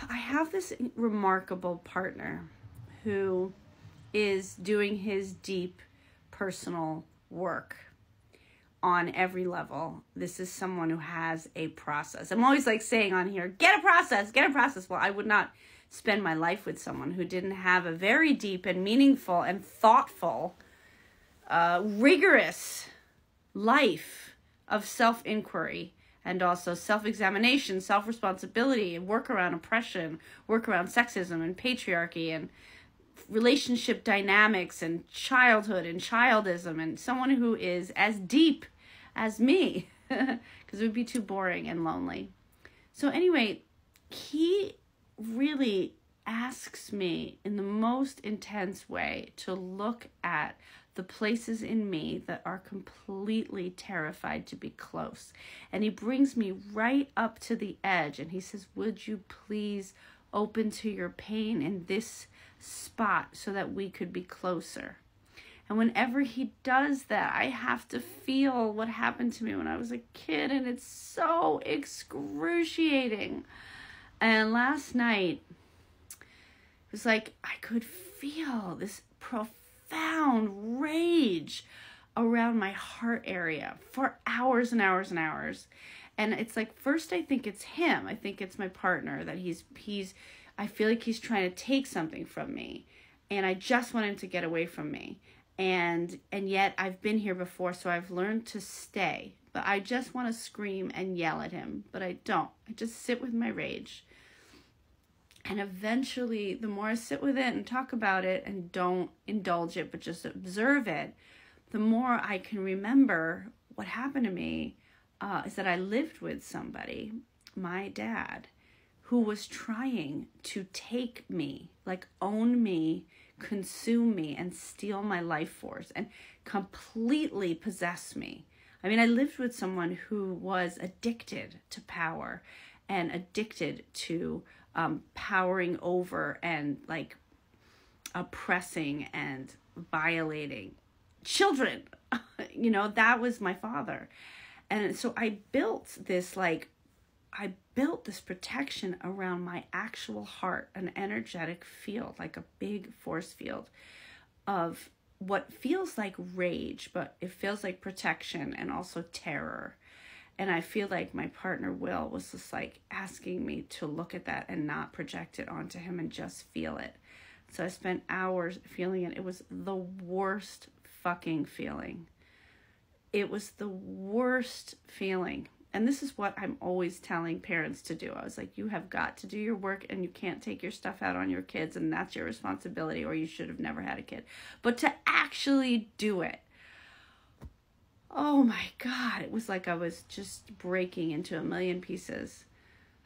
I have this remarkable partner who is doing his deep personal work on every level. This is someone who has a process. I'm always like saying on here, get a process, get a process. Well, I would not spend my life with someone who didn't have a very deep and meaningful and thoughtful, rigorous life of self-inquiry and also self-examination, self-responsibility, and work around oppression, work around sexism and patriarchy and relationship dynamics and childhood and childism, and someone who is as deep as me, because it would be too boring and lonely. So anyway, he really asks me in the most intense way to look at the places in me that are completely terrified to be close. And he brings me right up to the edge and he says, would you please open to your pain in this spot so that we could be closer? And whenever he does that, I have to feel what happened to me when I was a kid, and it's so excruciating. And last night, it was like I could feel this profound rage around my heart area for hours and hours and hours. And it's like, first I think it's him. I think it's my partner, that I feel like he's trying to take something from me. And I just want him to get away from me. And yet I've been here before, so I've learned to stay. But I just want to scream and yell at him, but I don't. I just sit with my rage. And eventually, the more I sit with it and talk about it and don't indulge it, but just observe it, the more I can remember what happened to me is that I lived with somebody, my dad, who was trying to take me, like own me, consume me, and steal my life force and completely possess me. I mean, I lived with someone who was addicted to power and addicted to powering over and like oppressing and violating children. You know, that was my father. And so I built this protection around my actual heart, an energetic field, like a big force field of what feels like rage, but it feels like protection and also terror. And I feel like my partner, Will, was just like asking me to look at that and not project it onto him and just feel it. So I spent hours feeling it. It was the worst fucking feeling. It was the worst feeling. And this is what I'm always telling parents to do. I was like, you have got to do your work and you can't take your stuff out on your kids, and that's your responsibility, or you should have never had a kid. But to actually do it, oh my God, it was like I was just breaking into a million pieces.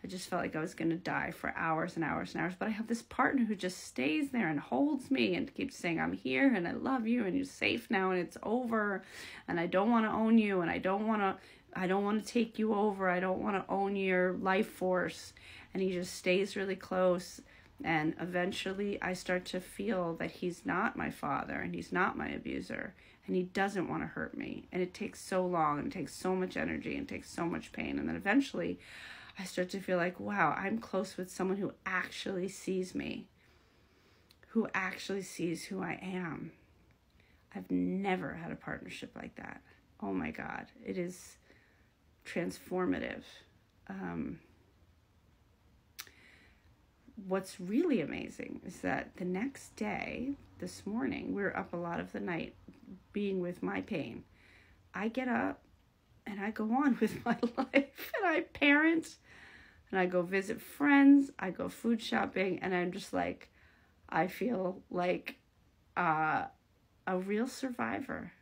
I just felt like I was going to die for hours and hours and hours. But I have this partner who just stays there and holds me and keeps saying, I'm here and I love you and you're safe now and it's over and I don't want to own you and I don't want to take you over. I don't want to own your life force. And he just stays really close. And eventually I start to feel that he's not my father and he's not my abuser. And he doesn't want to hurt me. And it takes so long and it takes so much energy and takes so much pain. And then eventually I start to feel like, wow, I'm close with someone who actually sees me, who actually sees who I am. I've never had a partnership like that. Oh my God, it is transformative. What's really amazing is that the next day, this morning, we were up a lot of the night being with my pain. I get up and I go on with my life and I parent and I go visit friends. I go food shopping and I'm just like, I feel like a real survivor.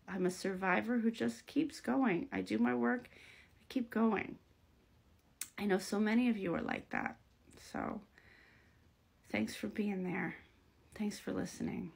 I'm a survivor who just keeps going. I do my work, I keep going. I know so many of you are like that. So thanks for being there. Thanks for listening.